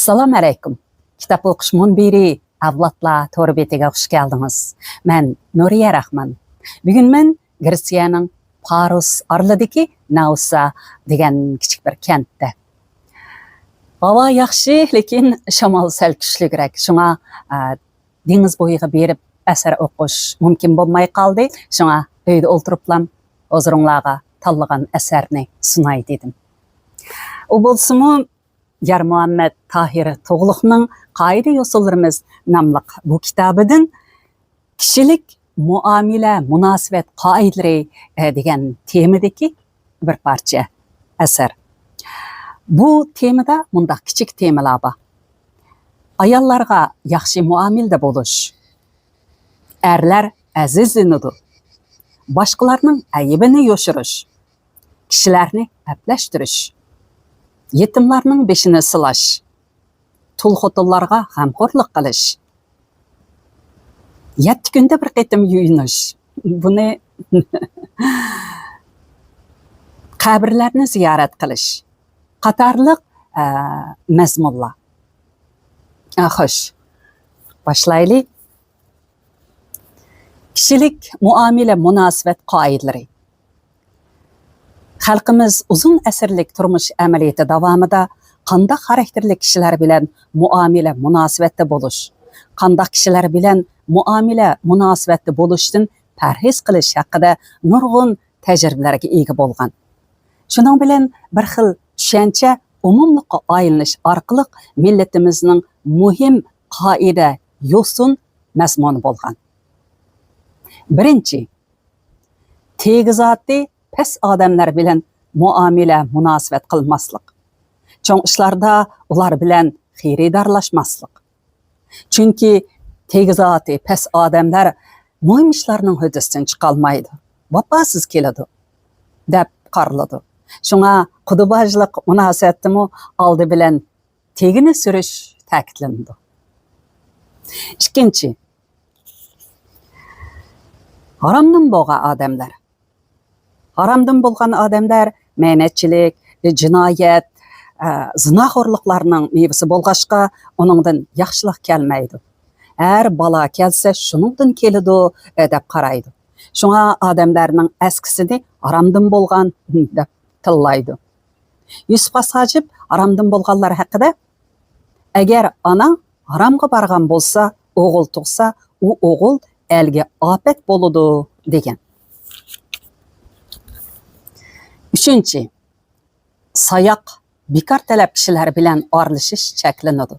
Assalamu alaykum. Kitap o'qish munbiri avlodlar to'ri betiga xush keldingiz. Men Nuriya Rahman. Bugun men Gretsiyaning Paros orlidagi Nausa degan kichik bir kentda. Havo yaxshi, lekin shamol sal kuchliroq. Shunga dengiz bo'yiga berib asar o'qish mumkin bo'lmay qoldi. Shunga uyda o'tiriblam o'zingizlarga tanlagan asarni sunay dedim. U bo'lsa-mu Yar Muhammad Tahir To'g'liqning Qoida yo'sullarimiz nomli bu kitobidan kishilik muomala, munosabat qoidalari degan temadagi bir parcha asar. Bu temada bundaq kichik temalar bor. Ayollarga yaxshi muomalada bo'lish, erlar azizlanadi, boshqalarning aybini yo'shirish, kishilarni aflashtirish, yetimlarning beshini silash, tul xotinlarga g'amxo'rlik qilish, 7 kunda bir qitim yuyinish, buni qabrlarni ziyorat qilish, qatorliq mazmunlar. Xo'sh, boshlaylik. Kishilik muomala, munosabat qoidalari. Xalqimiz uzun asrlik turmush amaliyoti davomida qanday xarakterli kishilar bilan muomala, munosabatda bo'lish, qanday kishilar bilan muomala, munosabatda bo'lishdan parhez qilish haqida nurg'un tajribalarga ega bo'lgan. Shuning bilan bir xil tushuncha umumlikqa aylanish orqali millatimizning muhim qoida, yo'sin mazmuni bo'lgan. Birinchi, tegizoti pes odamlar bilan muomala, munosabat qilmaslik. Cho'ng ishlarda ular bilan xaridorlashmaslik. Chunki tegizoti pes odamlar muhim ishlarning huddasidan chiqolmaydi. Vafosiz keladi deb qaraladi. Shunga qudubojlik munosabatimi oldi bilan tegini surish ta'kidlandi. Ikkinchi, haramdan bo'lgan odamlar. Haramdan bo'lgan odamlar mehnatchilik, jinoyat, zinoxo'rliklarning mevasi bo'lg'achqa uningdan yaxshilik kelmaydi. Har balo kelsa shuningdan keladi deb qaraydi. Shunga odamlarning askisini haramdan bo'lgan deb tillaydi. Yusuf Asojib haramdan bo'lganlar haqida agar ona haramga borgan bo'lsa, o'g'il tug'sa, u o'g'il elga ofat bo'ladi degan. Üçüncü, sayoq, bekor talab kishilar bilan orlishish cheklanadi.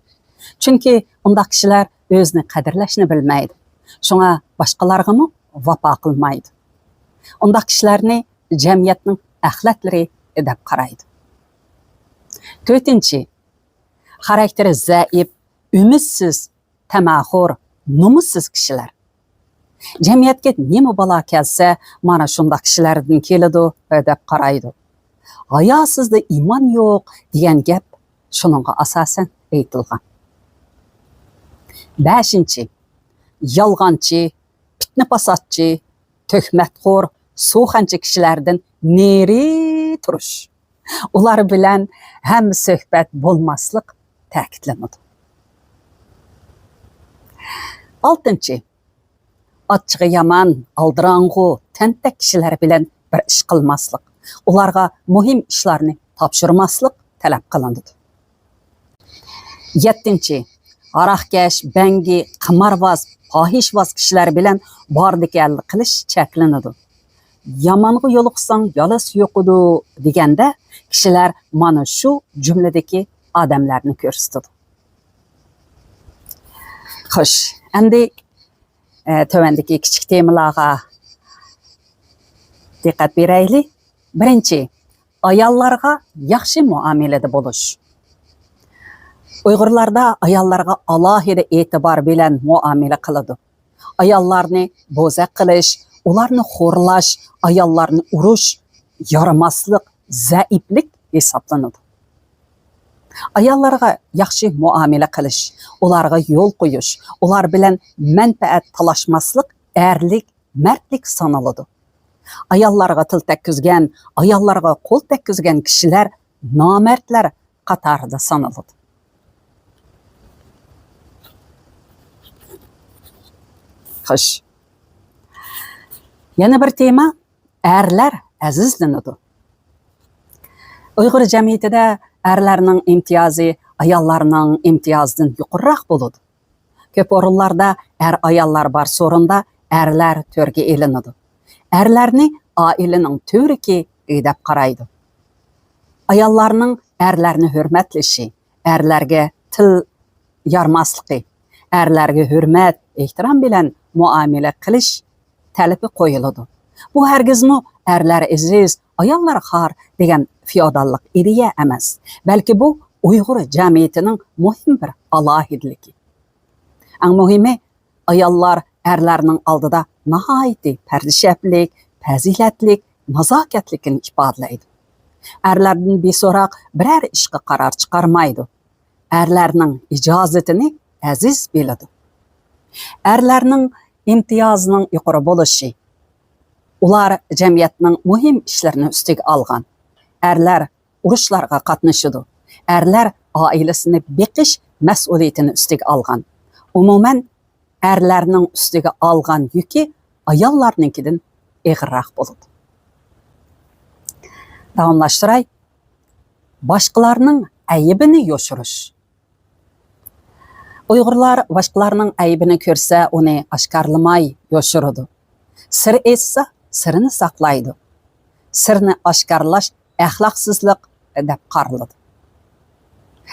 Chunki undaq kishilar o'zini qadrlashni bilmaydi. Shunga boshqalarga vafo qilmaydi. Undaq kishilarni jamiyatning axlatlari deb qaraydi. To'rtinchi, xarakteri zaif, umidsiz, tamaxo'r, nomussiz kishilar. Jamiyatga nima balo kelsa, mana shunday kishilardan keladi deb qaraydi. Hayosizda iymon yo'q degan gap shuningga asosan aytilgan. 5. Yolg'onchi, fitna fasodchi, tuhmatxo'r, so'xanchi kishilardan neri turish. Ular bilan ham suhbat bo'lmaslik ta'kidlanadi. 6. Achchig'i yomon, aldirang'u, tentak kishilar bilan bir ish qilmaslik. Ularga muhim ishlarni topshirmaslik talab qilindi. 7. Aroqkash, bangi, qimorvoz, fohishvoz kishilar bilan bordiganlik qilish cheklanadi. Yomonga yo'liqsang yo'las yo'qidi deganda kishilar mana shu jumladagi odamlarni ko'rsatadi. Xo'sh, endi tövendeki kichik temalarga diqqat beraylik. Birinchi, ayollarga yaxshi muomalada bo'lish. Uyg'urlarda ayollarga alohida e'tibor bilan muomala qiladi. Ayollarni bo'zaq qilish, ularni xo'rlash, ayollarni urish, yaramaslik, zaiflik hisoblanadi. Ayollarga yaxshi muomala qilish, ularga yo'l qo'yish, ular bilan manfaat talashmaslik, erlik, mardlik sanaladi. Ayollarga til tekkizgan, ayollarga qo'l tekkizgan kishilar nomardlar qatorida sanaladi. Xo'sh. Yana bir tema erlar azizlanadi. Uyg'ur jamiyatida erlarning imtiyozi ayollarning imtiyozidan yuqoriroq bo'ladi. Ko'p o'rinlarda ayollar bor so'rinda erlar to'rga elinadi. Erlarni oilaning to'riki deb qaraydi. Ayollarning erlarni hurmatlashi, erlarga til yarmasligi, erlarga hurmat, ehtirom bilan muomala qilish talabi qo'yiladi. Bu hargizmi erlar aziz, ayollar xor degan feodallik ideya emas, balki bu Uyg'ur jamiyatining muhim bir alohidligi. Eng muhimi, ayollar erlarning oldida nihoyatda pardishaplik, fazilatlik, nazokatlikni ifodalaydi. Erlardan beso'roq biror ishga qaror chiqarmaydi. Erlarning ijozatini aziz biladi. Erlarning imtiyozining yuqori bo'lishi, ular jamiyatning muhim ishlarini ustiga olgan. Erlar urushlarga qatnashadi. Erlar oilasini beqish mas'uliyatini ustiga olgan. Umuman erlarning ustiga olgan yuki ayollarninkidan og'irroq bo'ladi. Davomlashtiray. Boshqalarning aybini yoshirish. Uyg'urlar boshqalarning aybini ko'rsa, uni oshkorlamay yoshiradi. Sir etsa, sirini saqlaydi. Sirni oshkorlash axloqsizlik deb qaraladi.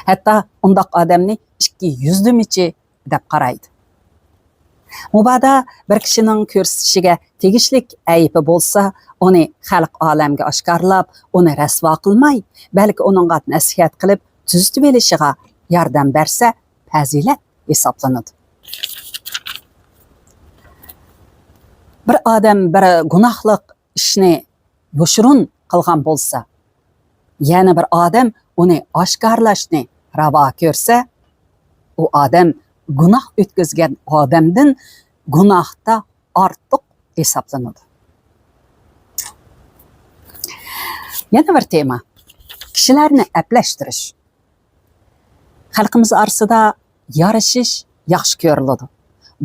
Hatto undaq odamni ikki yuzlimichi deb qaraydi. Mubada bir kishining ko'rsatishiga tegishlik aybi bo'lsa, uni xalq olamga oshkorlab, uni rasvo qilmay, balki uningga nasihat qilib, tuzitib olishiga yordam bersa, fazilat hisoblanadi. Bir odam bir gunohlik ishni yoshirun qilgan bo'lsa, yana bir odam uni oshkorlashni ravo ko'rsa, u odam gunoh o'tkazgan odamdan gunohda ortiq hisoblanadi. Yana bir tema, kishilarni aplashtirish. Xalqimiz orasida yarashish yaxshi ko'riladi,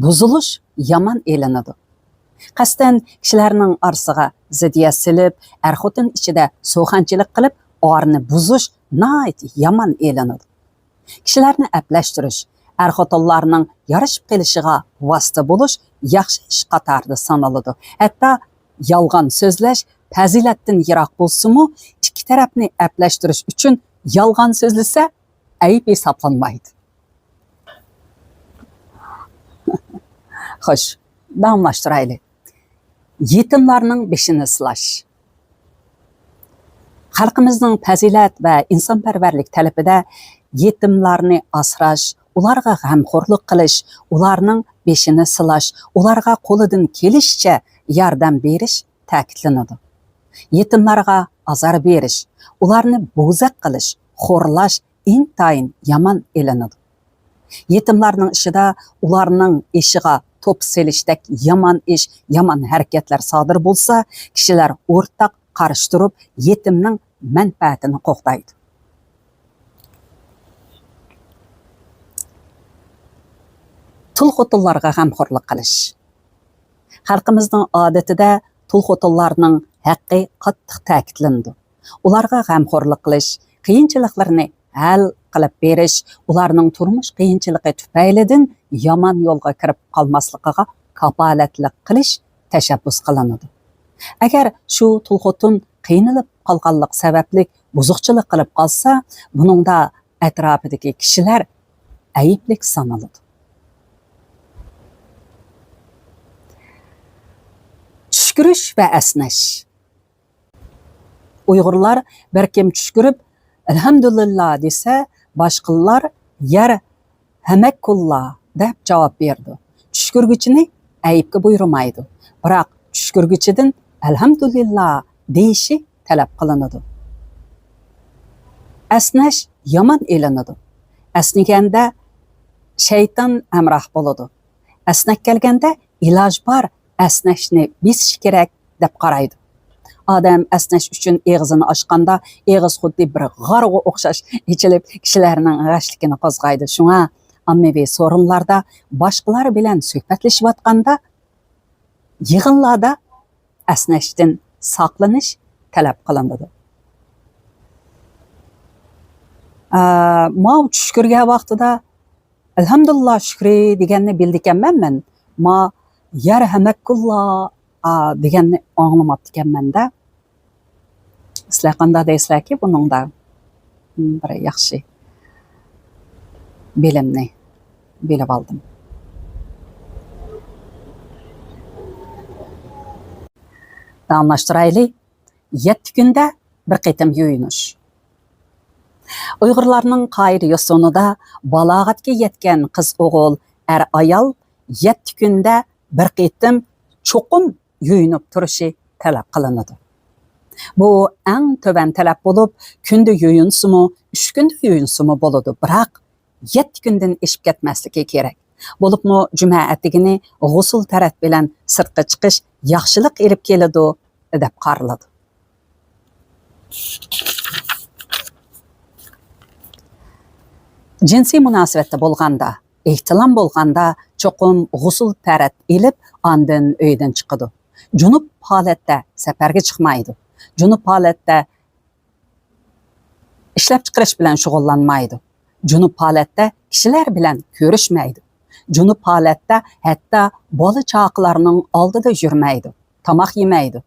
buzilish yomon elinadi. Qasdan kishilarning orasiga ziddiyat silib, er-xotin ichida so'xanchilik qilib, orni buzish nihoyat yomon elinadi. Kishilarni aplashtirish, er-xotinlarning yarashib kelishiga vosita bo'lish yaxshi ish qatorida sanaladi. Hatto yolg'on so'zlash fazilatdan yiroq bo'lsa-mu, ikki tarafni aplashtirish uchun yolg'on so'zlasa, ayb hisoblanmaydi. Xo'sh, davomlashtiraylik. Yetimlarning beshini silash. Xalqimizning fazilat va insonparvarlik talabida yetimlarni asrash, ularga g'amxo'rlik qilish, ularning beshini silash, ularga qo'lidan kelishicha yordam berish ta'kidlanadi. Yetimlarga azor berish, ularni bo'zaq qilish, xo'rlash intayin yomon elinadi. Yetimlarning ishida ularning eshiga to'p selishdek yomon ish, yomon harakatlar sodir bo'lsa, kishilar o'rtaq qarshi turib, yetimning manfaatini qo'g'daydi. Tul-xotinlarga g'amxo'rlik qilish. Xalqimizning odatida tul-xotinlarning haqqi qattiq ta'kidlandi. Ularga g'amxo'rlik qilish, qiyinchiliklarni hal qilib berish, ularning turmush qiyinchiligi tufaylidan yomon yo'lga kirib qolmasligiga kafolatlik qilish tashabbus qilinadi. Agar shu tul-xotin qiynalib qolganlik sababli buzuqchilik qilib qolsa, buningda atrofidagi kishilar ayiblik sanaladi. Tushkurish va asnash. Uyg'urlar bir kim tushkurib, alhamdulillah desa, boshqalar yar hamakullah deb javob berdi. Tushkurgichini ayibga buyurmaydi. Biroq tushkurgichidan alhamdulillah deyishi talab qilinadi. Asnash yomon elinadi. Asniganda shayton amroh bo'ladi. Asnak kelganda iloj bor, asnashni besish kerak deb qaraydi. Odam asnash uchun og'zini ochganda, og'iz xuddi bir g'arg'a o'xshash ichilib, kishilarning g'ashligini qo'zg'aydi. Shunga ommaviy so'rinlarda boshqalar bilan suhbatlashayotganda yig'inlarda asnashdan saqlanish talab qilinadi. Ma uchish ko'rgan vaqtida alhamdulillah shukri deganni bildikanman men. Ma yarhamakullah deganni anglamabdi ekanman-da. Sizlar qanday deysizlarki buningda bir yaxshi bilimni bilib oldim. Anlaştıraylı, 7 günde bir qitim yuyunish. Uyg'urlarning qayri yo'sinida balog'atga yetgan qiz o'g'il, er ayol 7 kunda bir qitim cho'qim yuyinib turishi talab qilinadi. Bu eng to'van talab bo'lib, kunda yuyinsimi, 3 kunda yuyinsimi bo'ladi, biroq 7 kundan eshib ketmasligi kerak. Bo'libmi juma atigini g'usul taraf bilan sirtqa chiqish yaxshilik elib keladi deb qaraladi. Jinsiy munosabatda bo'lganda, ehtilom bo'lganda cho'qim g'usul taraf elib ondan uydan chiqadi. Junub holatda safarga chiqmaydi. Junub holatda ishlab chiqarish bilan shug'ullanmaydi. Junub holatda kishilar bilan ko'rishmaydi. Junub holatda hatto bola chaqlarning oldida yurmaydi, tomoq yemaydi.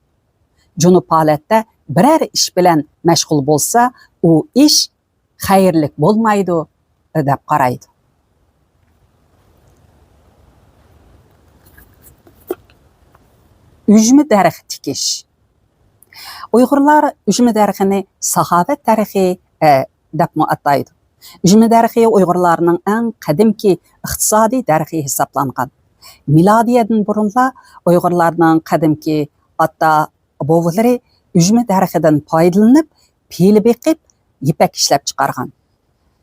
Junub holatda biror ish bilan mashg'ul bo'lsa, u ish xayrlik bo'lmaydi deb qaraydi. Ujmi daraxt tikish. Uyg'urlar ujmi daraxtini saxovat tarixi deb ataydi. Ujmi daraxti Uyg'urlarning eng qadimki iqtisodiy daraxti hisoblangan. Milodiyadan burunlar Uyg'urlarning qadimki ota bobolari ujmi daraxtidan foydalanib, peli beqib, ipak ishlab chiqargan.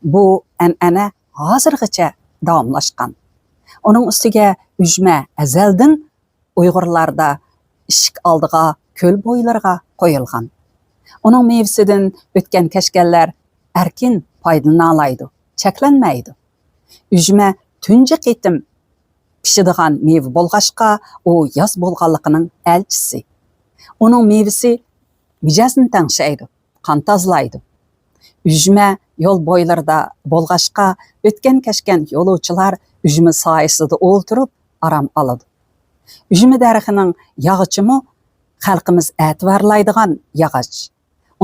Bu an'ana hozirgacha davomlashgan. Uning ustiga ujma azaldan Uyg'urlarda ishik oldiga, ko'l bo'ylarga qo'yilgan. Uning mevasidan o'tgan kashkanlar erkin foydalana oladi, cheklanmaydi. Ujma tunji qitim pishadigan meva bo'lg'ashqa, u yoz bo'lganligining elchisi. Uning mevasi mijozni tangshaydi, qon tozalaydi. Ujma yo'l bo'ylarida bo'lg'ashqa, o'tgan kashkan yo'lovchilar ujma soyasida o'ltirib aram oladi. Ujma daraxtining yog'ichimi xalqimiz e'tiborlaydigan yog'och.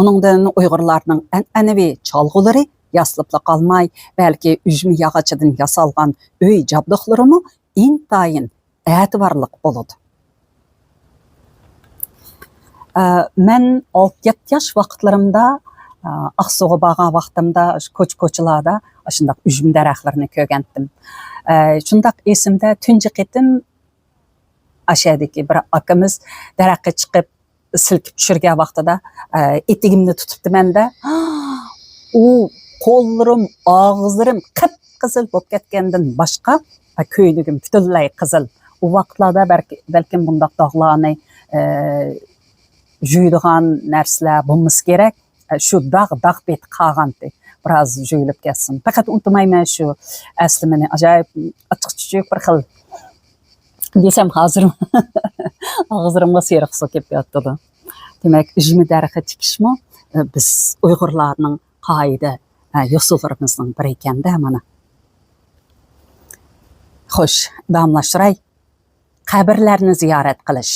Uningdan Uyg'urlarning an'anaviy chalg'ulari yaslibli qolmay, balki ujma yog'ochidan yasalgan uy jabduqlarimi intayin e'tiborli bo'ladi. Men 6-7 yosh vaqtlarimda Aqsuga borgan vaqtimda ko'ch-ko'chalarda shunday ujma daraxtlarini ko'rgandim. Shunday esimda tunji qitim ashadiki bir akamiz daraxtga chiqib silkib tushirgan vaqtida etigimni tutibdi menda. U qo'llarim, og'izlarim qip-qizil bo'lib ketgandan boshqa ko'ylagim butunlay qizil. U vaqtlarda balkim bunday dog'larni juydigan narsalar bo'lmasa kerak. Shu dog' bet qolgandi. Biroz juyilib ketsin. Faqat unutmayman shu asli meni ajoyib achchiq bir xil desem hozir og'izlarimga seriq suv kelib yotdi. Demak, ujma daraxti tikishmi biz Uyg'urlarning qoida yo'sullarimizning biri ekanda mana. Xo'sh, davomlashtiray. Qabrlarni ziyorat qilish.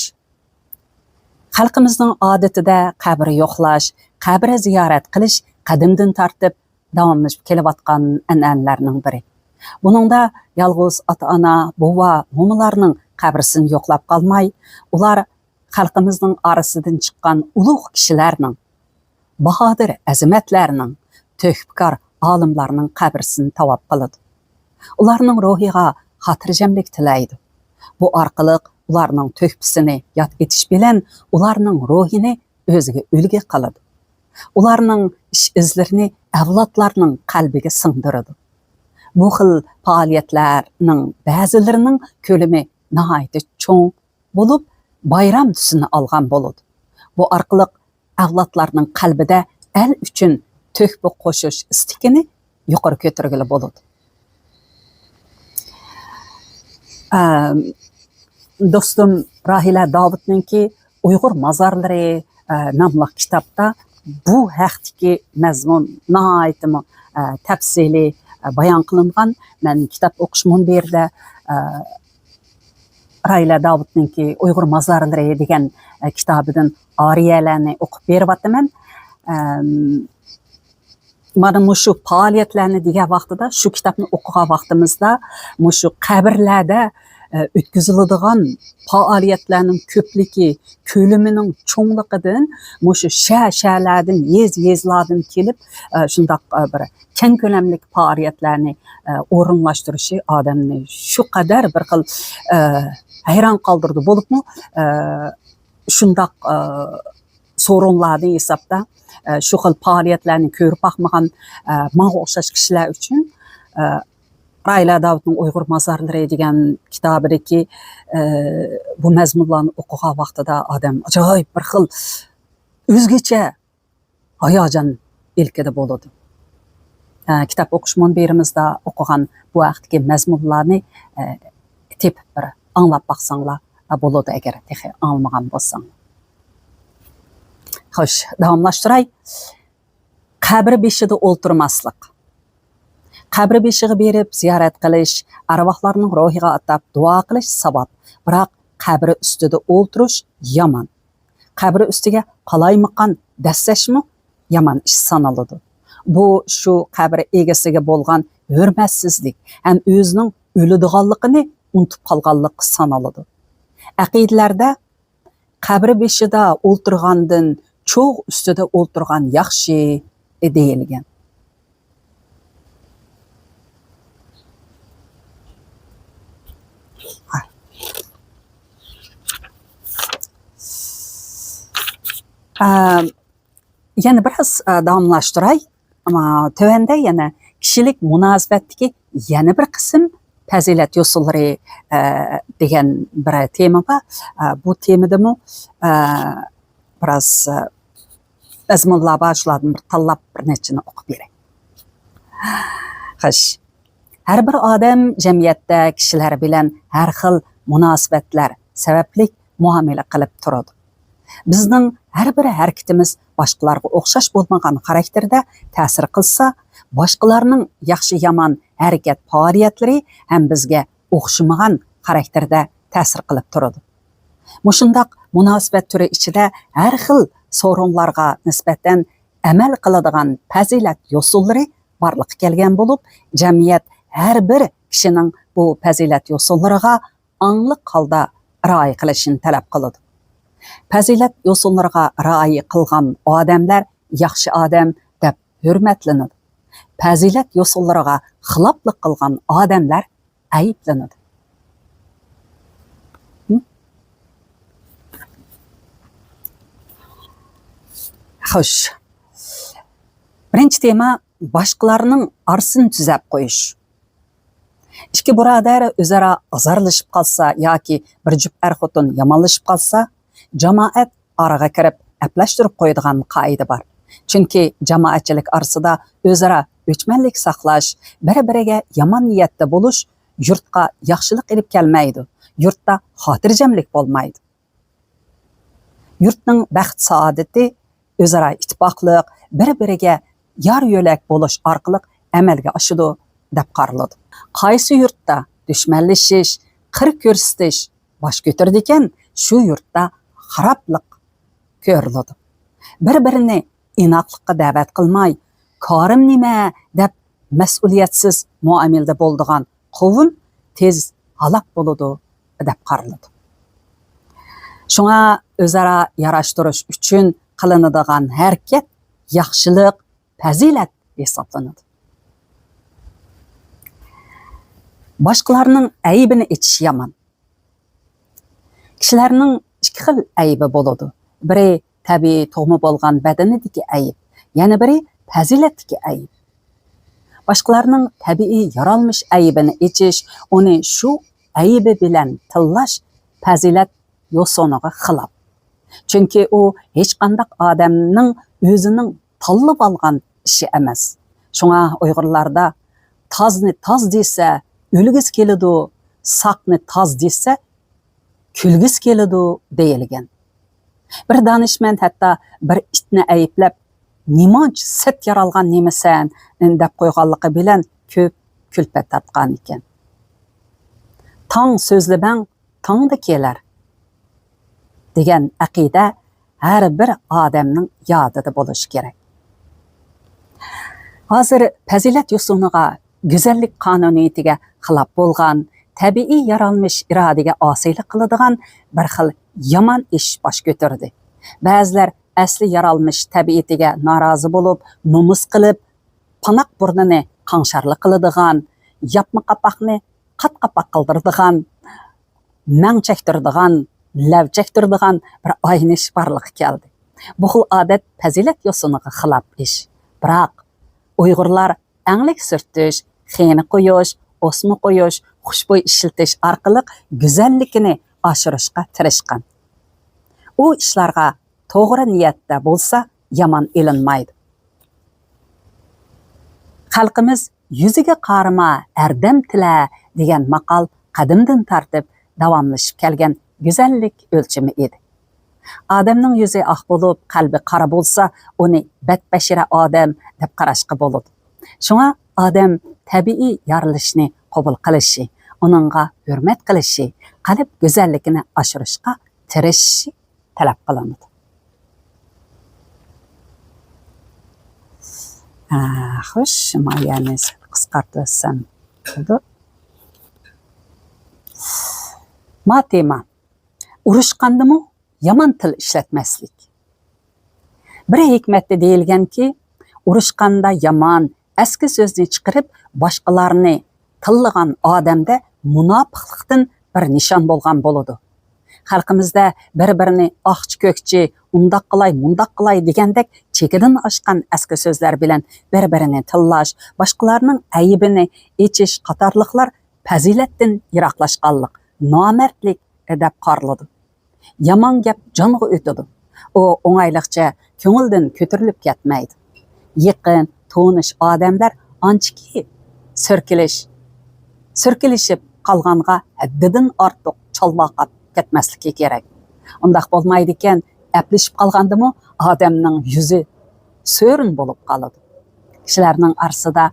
Xalqimizning odatida qabr yo'qlash, qabr ziyorat qilish qadimdan tortib davomlashib kelayotgan an'analarning biri. Buningda yolg'iz ota-ona, bova, mo'minlarning qabrisini yo'qlab qolmay, ular xalqimizning orasidan chiqqan ulug' kishilarning, bahodir azimatlarning, to'hbikor olimlarning qabrisini tavob qiladi. Ularning ruhiga xotirjamlik tilaydi. Bu orqali ularning to'hbisini yod etish bilan ularning ruhini o'ziga ulgu qiladi. Ularning ish izlarini avlodlarning qalbiga singdiradi. Bu xil faoliyatlarning ba'zilarining ko'lami nihoyatda cho'ng bo'lib, bayram tusini olgan bo'ladi. Bu orqali avlodlarning qalbida el uchun to'hfa qo'shish istikini yuqori ko'targili bo'ladi. Dostum Rahila Davud'ninki Uyghur Mazarları namlı kitapta bu haqdagi mazmun nihoyatmi tafsili bayon qilingan. Men kitap o'qishman bu yerda Rahila Davud'ninki Uyghur Mazarları degan kitobidan ariyalarni o'qib beryapman. Mana shu faoliyatlarni degan vaqtida, shu kitobni o'qigan vaqtimizda, shu qabrlarda o'tkaziladigan faoliyatlarning ko'pligi, ko'lamining cho'ngligidan, shu shaharlardan, yezlardan kelib, shundoq bir keng ko'lamli faoliyatlarni o'rinlashtirishi odamni shu qadar bir xil hayron qoldirdi. Bo'libmi, shundoq so'rovlarning hisobda shu xil faoliyatlarni ko'rib boqmagan menga o'xshash kishilar uchun Rahila Davud'ning Uyg'ur Mazarları degan kitobidagi bu mazmunlarni o'qigan vaqtida odam ajoyib bir xil o'zgacha hayajon ilkida bo'ladi. Kitob o'qish munbirimizda o'qigan bu vaqtdagi mazmunlarni tepib bir anglab baqsanglar bo'ladi agar texi anglamagan bo'lsang. Xo'sh, davomlashtiray. Qabr beshida o'ltirmaslik. Qabr beshiga berib ziyorat qilish, arvohlarning ruhiga atab duo qilish savob. Biroq qabr ustida o'ltirish yomon. Qabr ustiga qalaymaqan dassashmi yomon ish sanaladi. Bu shu qabr egasiga bo'lgan hurmatsizlik ham o'zining o'ladiganligini unutib qolganlik sanaladi. Aqidalarda qabr beshida o'ltirgandan cho'g' ustida o'ltirgan yaxshi deyilgan. Yana biraz davomlashtiray. Ama tövende yana kishilik munosabatdagi yana bir qism fazilat yo'sullari degan bir tema bor. Bu temada biraz mazmunlar başladım, bir tanlab bir nechini o'qib beray. Xo'sh, har bir odam jamiyatda kishilar bilan har xil munosabatlar sababli muomala qilib turadi. Bizning har bir harakatimiz boshqalarga o'xshash bo'lmagan xarakterda ta'sir qilsa, boshqalarning yaxshi yomon harakat faoliyatlari ham bizga o'xshamagan xarakterda ta'sir qilib turadi. Mushundoq munosabat turi ichida har xil so'rovlarga nisbatan amal qiladigan fazilat yo'sullari borliqqa kelgan bo'lib, jamiyat har bir kishining bu fazilat yo'sullariga ongli holda rioya qilishini talab qiladi. Fazilat yo'sullariga rioya qilgan odamlar yaxshi odam deb hurmatlanadi. Fazilat yo'sullariga xiloflik qilgan odamlar ayblanadi. Xo'sh. Birinchi tema boshqalarning arsini tuzab qo'yish. Ikki birodar o'zaro azarlashib qolsa yoki bir juft er-xotin yomonlashib qolsa, jamoat oraga kirib aplashtirib qo'yadigan qoida bor. Chunki jamoatchilik orasida o'zaro o'chmanlik saqlash, bir-biriga yomon niyatda bo'lish yurtga yaxshilik olib kelmaydi. Yurtda xotirjamlik bo'lmaydi. Yurtning baxt saodati o'zaro ittifoqlik, bir-biriga yar yo'lak bo'lish orqali amalga oshadi deb qaraladi. Qaysi yurtda dushmanlashish, qir ko'rsatish bosh ko'tardi ekan, shu yurtda xaroblik ko'riladi. Bir-birini inoqlikqa da'vat qilmay, korim nima deb mas'uliyatsiz muomalada bo'ladigan qavm tez halok bo'ladi deb qaraladi. Shunga o'zaro yarashtirish uchun qilinadigan harakat yaxshilik, fazilat hisoblanadi. Boshqalarning aybini aytish yomon. Kishilarning ikki xil aybi bo'ladi. Biri tabiiy tug'ma bo'lgan badanidagi ayb, yana biri fazilatdagi ayb. Boshqalarning tabiiy yaralmish aybini aytish, uni shu aybi bilan tillash fazilat yo'soniga xilof. Chunki u hech qanday odamning o'zining tanlab olgan ishi emas. Shunga Uyg'urlarda tozni toz desa o'lgisi keladi, saqni toz desa külgüs keladi deyilgan. Bir danışmand hatto bir itni ayıplab, "Nimanch sit yaralgan nemisan?" deb qo'yganligi bilan ko'p kulfat tortgan ekan. Tang so'zli bang tangda kelar degan aqida har bir odamning yodida bo'lishi kerak. Hozir fazilat yusuniga, go'zallik qonuniyatiga xilof bo'lgan, tabiiy yaralmish irodaga osiylik qiladigan bir xil yomon ish bosh ko'tardi. Ba'zilar asli yaralmish tabiatiga norozi bo'lib, nomus qilib, panoq burnini qangsharlik qiladigan, yapma qapoqni qat-qapoq qildiradigan, mang chektiradigan, lav chektiradigan bir oynish barliqqa keldi. Bu xil odat fazilat yusuniga xilof ish. Biroq Uyg'urlar anglik surtish, xeni qo'yish, o'sma qo'yish, xushbo'y ishiltish orqali go'zallikni oshirishga tirishgan. U ishlarga to'g'ri niyatda bo'lsa, yomon ilinmaydi. Xalqimiz yuziga qarama, ardam tila degan maqol qadimdan tartib davomlashib kelgan go'zallik o'lchami edi. Odamning yuzi oq bo'lib, qalbi qora bo'lsa, uni badbashira odam deb qarashga bo'ladi. Shunga odam tabiiy yorilishni qabul qilishi, uningga hurmat qilishi, qalb go'zalligini oshirishga tirishishi talab qilinadi. Xo'sh, mayani qisqartirsam bo'ldi. Matema. Urushqandimi yomon til ishlatmaslik. Bir hikmatda deyilganki, urushqanda yomon, eski so'zni chiqarib, boshqalarni tillagan odamda munofiqlikdan bir nishon bo'lgan bo'ladi. Xalqimizda bir-birini oqchi-ko'kchi, undoq qilay, mundoq qilay degandek chekidan oshgan eski so'zlar bilan bir-birini tillash, boshqalarning ayibini echish qatorliqlar fazilatdan yiroqlashganlik, nomardlik deb qaraladi. Yomon gap jonga o'tadi. U o'ng'ayliqcha ko'ngildan ko'tarilib ketmaydi. Yaqin, tonish odamlar anchiki so'rkilishib qolganga haddidan ortiq chalvoqab ketmasligi kerak. Undaq bo'lmaydi ekan, aplashib qolgandimi odamning yuzi so'rin bo'lib qoladi. Kishilarning arsida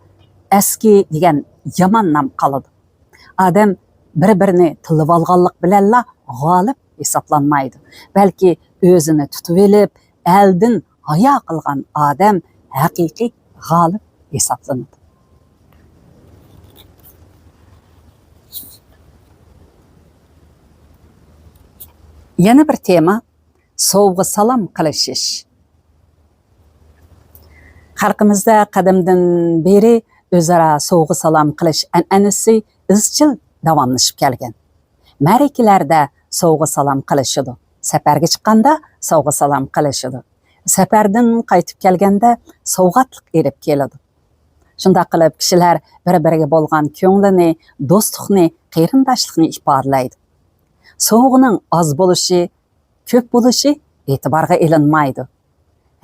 eski degan yomon nom qoladi. Odam bir-birini tilib olganlik bilanla g'olib hisoblanmaydi. Balki o'zini tutib olib, eldan hayo qilgan odam haqiqiy g'olib hisoblanadi. Yana bir tema sovg'a salom qilishish. Xalqimizda qadimdan beri o'zaro sovg'a salom qilish an'anasi izchil davomlashib kelgan. Ma'rakalarda sovg'a salom qilishidi. Safarga chiqqanda sovg'a salom qilishidi. Safardan qaytib kelganda sovg'atlik erib keladi. Shunday qilib kishilar bir-biriga bo'lgan ko'nglini, do'stlikni, qarindoshlikni ifodalaydi. Sovg'aning oz bo'lishi, ko'p bo'lishi e'tiborga ilinmaydi.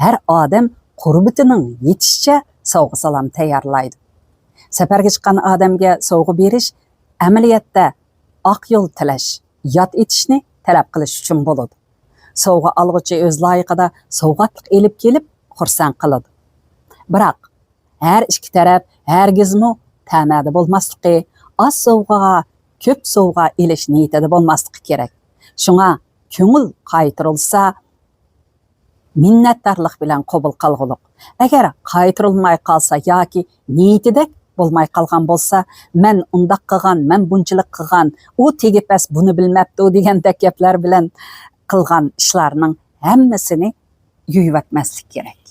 Har odam qurbatining yetishicha sovg'a salom tayyorlaydi. Safarga chiqqan odamga sovg'a berish amaliyotda oq yo'l tilash, yod etishni talab qilish uchun bo'ladi. Sovg'a olg'uchi o'z loyiqida sovg'atlik elib kelib, xursand qiladi. Biroq har ikki taraf hargizmi ta'mada bo'lmasligi, oz sovg'aga ko'p sovg'a elish niyatida bo'lmasligi kerak. Shunga ko'ngil qaytarilsa, minnatdorlik bilan qabul qilgulik. Agar qaytarilmay qolsa yoki niyatida bo'lmay qolgan bo'lsa, men undaq qilgan, men bunchilik qilgan, u tegipas buni bilmabdi degandek gaplar bilan qilgan ishlarning hammasini yuyvatmaslik kerak.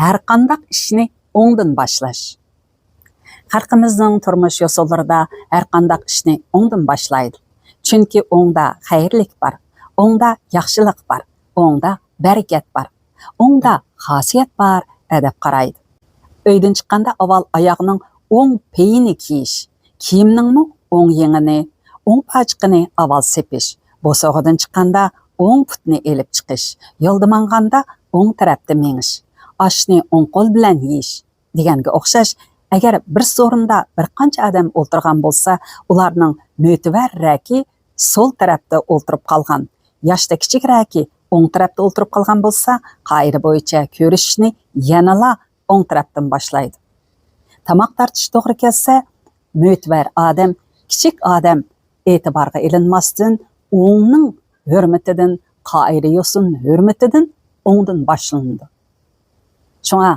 Har qanday ishni o'ngdan boshlash. Xalqimizning turmush yo'llarida har qanday ishni o'ngdan boshlaydi. Chunki o'ngda xayrlik bor, o'ngda yaxshilik bor, o'ngda barakat bor, o'ngda xosiyat bor deb qaraydi. Uydan chiqqanda avval oyoqning o'ng peyini kiyish, kiyimningmi o'ng yengini, o'ng pochiqini avval sepish, bo'sog'idan chiqqanda o'ng putni elib chiqish, yo'lda manganda o'ng tarafda menish, oshni o'ng qo'l bilan yeyish, deganga o'xshash, agar bir so'rinda bir qancha odam o'tirgan bo'lsa, ularning mo'tivar raki sol tarafda o'tirib qolgan, yoshda kichik raki o'ng tarafda o'tirib qolgan bo'lsa, qoida bo'yicha ko'rishishni yanala o'ng tarafdan boshlaydi. Tamoq tartish to'g'ri kelsa, mo'tivar odam, kichik odam e'tiborga ilinmasdan o'ngning hurmatidan, qoida yo'sin hurmatidan o'ngdan boshlanadi. Shunga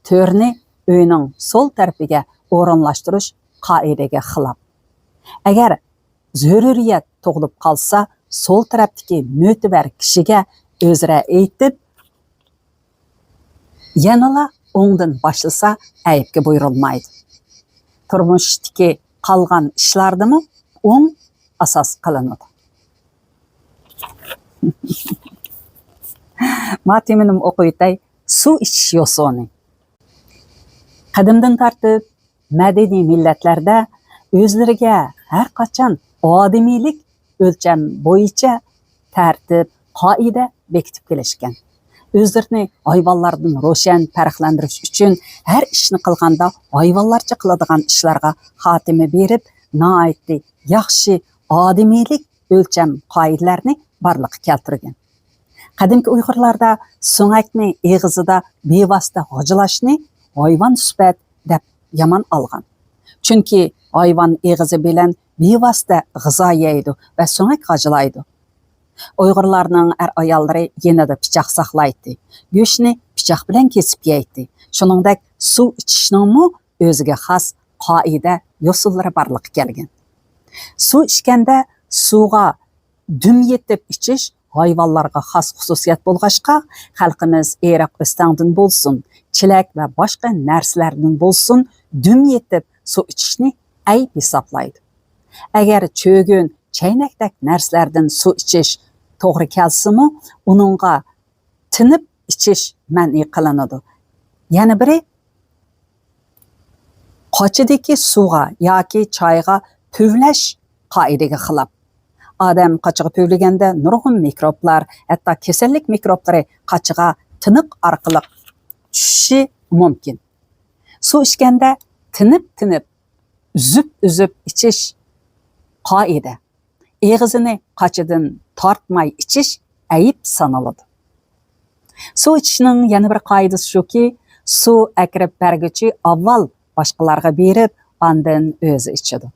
to'rni uyning sol tarafiga o'rinlashtirish qoidaga xilof. Agar zaruriyat tug'ilib qolsa, sol tarafdagi mo'tivar kishiga o'zra aytib, yanala o'ngdan boshlasa aybga buyurilmaydi. Turmushdagi qolgan ishlardimi o'ng asos qilinadi. Mateminim o'qiytay, suv ichish yo'soni. Qadimdan tortib madaniy millatlarda o'zlariga har qachon odamiylik o'lcham bo'yicha tartib, qoida bekitib kelishgan. O'zlarini hayvonlardan ro'shan farqlantirish uchun har ishni qilganda hayvonlarcha qiladigan ishlarga xotima berib, noaytli yaxshi odamiylik o'lcham qoidalarni barliqqa keltirgan. Qadimki Uyg'urlarda so'ngakni eg'izida bevosita g'ojilashni hayvon sifat deb yomon olgan. Chunki hayvon eg'izi bilan bevosita g'izo yeydi va so'ngak g'ojilaydi. Uyg'urlarning er ayollari yanada pichoq saqlaydi. Go'shtni pichoq bilan kesib yeydi. Shuningdek, suv ichishning o'ziga xos qoida, yo'sullari barliqqa kelgan. Suv ichganda suvga dum yetib ichish hayvonlarga xos xususiyat bo'lg'achqa, xalqimiz eroq o'stangdan bo'lsin, chilak va boshqa narsalardan bo'lsin, dum yetib suv ichishni ayb hisoblaydi. Agar cho'gin, chaynakdak narsalardan suv ichish to'g'ri kelsimi, uningga tinib ichish ma'ni qilinadi. Yana biri qochidagi suvga yoki choyga puvlash qoidaga xilof. Odam qochiga puvlaganda nurg'un mikroblar, hatto kasallik mikroblari qochiga tiniq orqali tushishi mumkin. Suv ichganda tinib uzib ichish qoida. Eg'izini qochidan tortmay ichish ayib sanaladi. Suv ichishning yana bir qoidasi shuki, suv akirib berguchi avval boshqalarga berib, ondan o'zi ichadi.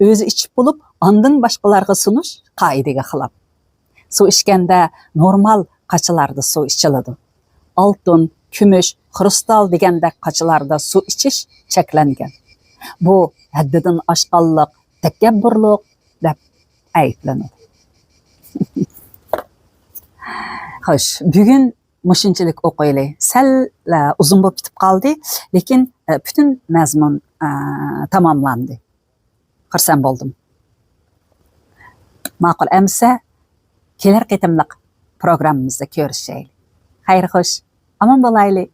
O'zi ichib bo'lib, ondan boshqalarga sunish qoidaga xilof. Suv ichganda normal qachilarda suv ichiladi. Oltin, kumush, kristal degandek qachilarda suv ichish cheklangan. Bu haddidan oshqanlik, takabburlik deb ayblanadi. Xo'sh, bugun mushunchalik o'qiylik. Sal uzun bo'lib ketib qoldi, lekin butun mazmun tamomlandi. Xursand bo'ldim. Ma'qul amsa, kelar qitimliq programmamizda ko'rishaylik. Xayr xo'sh, omon bo'laylik.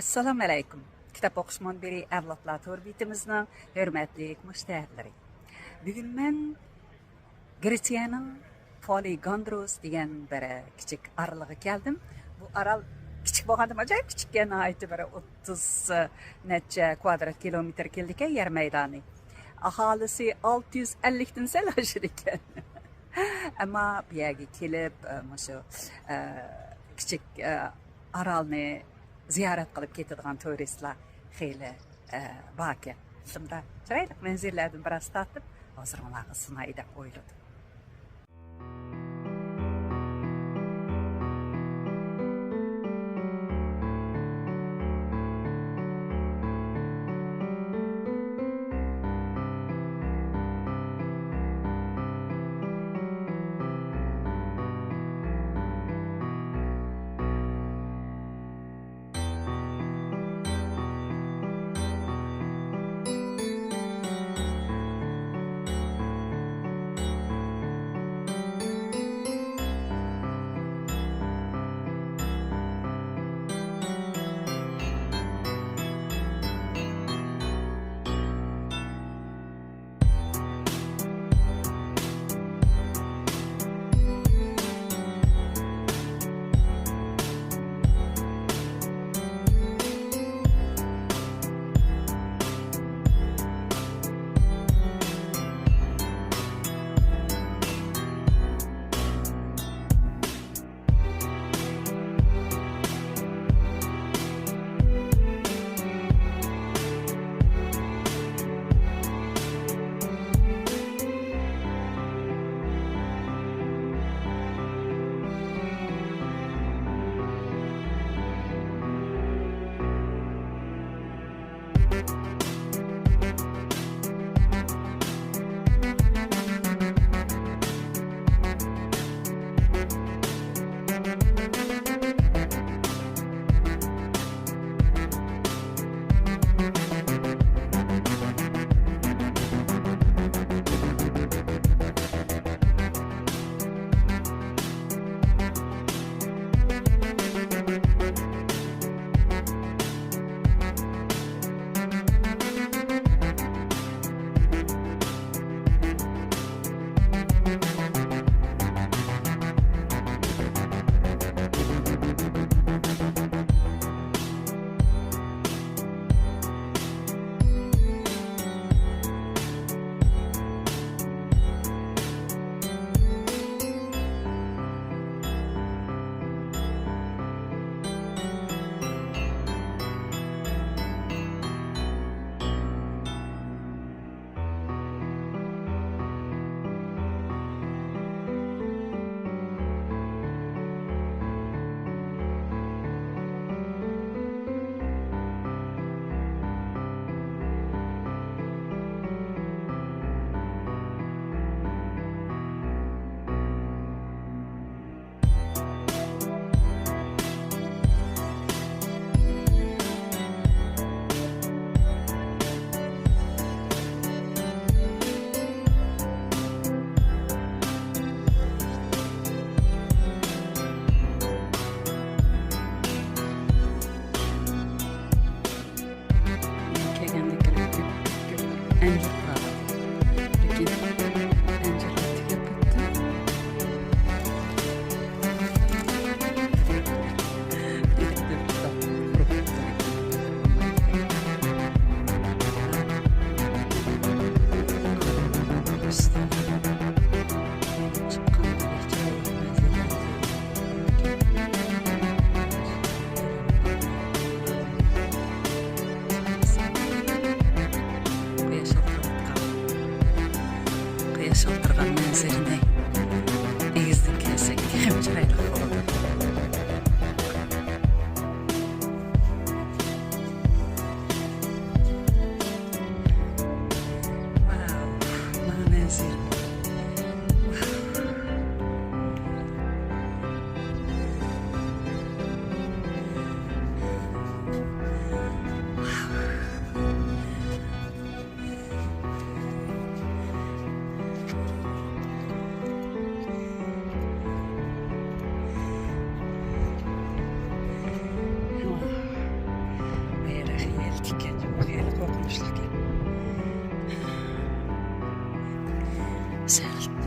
Assalomu alaykum. Kitob o'qish munbiri avlodlar to'rbitimizning hurmatli mushtahidlari. Bugun men Gretsiyaning Poligondros degan bir kichik orolga keldim. Bu orol kichik bo'lgandim, ajoyib kichikka nihoyatda bir 30 necha kvadrat kilometr keldik yer maydoni. Aholisi 650 dan sal oshir ekan. Ammo bu yerga kelib, shu kichik orolni ziyorat qilib ketadigan turistlar xeyli bor ekan. Shunda chiroyli manzillardan biroz tortib, hozir ularga sunay deb o'yladim.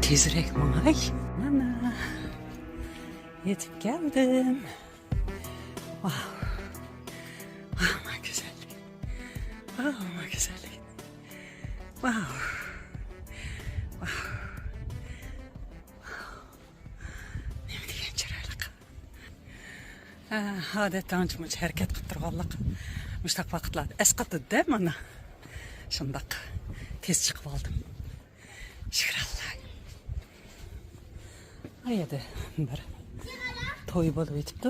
Tezrek May. Ana. Yetip geldim. Ama güzellik. Ama güzellik. Wow. Ne degan chiroyli. Odatda ancha-muncha harakat qilib turganlik. Mushtaq vaqtlarda asqatdi-da mana. Shundaq tez chiqib oldim. Shukrallah. Ayada bir to'y bo'lib o'tibdi.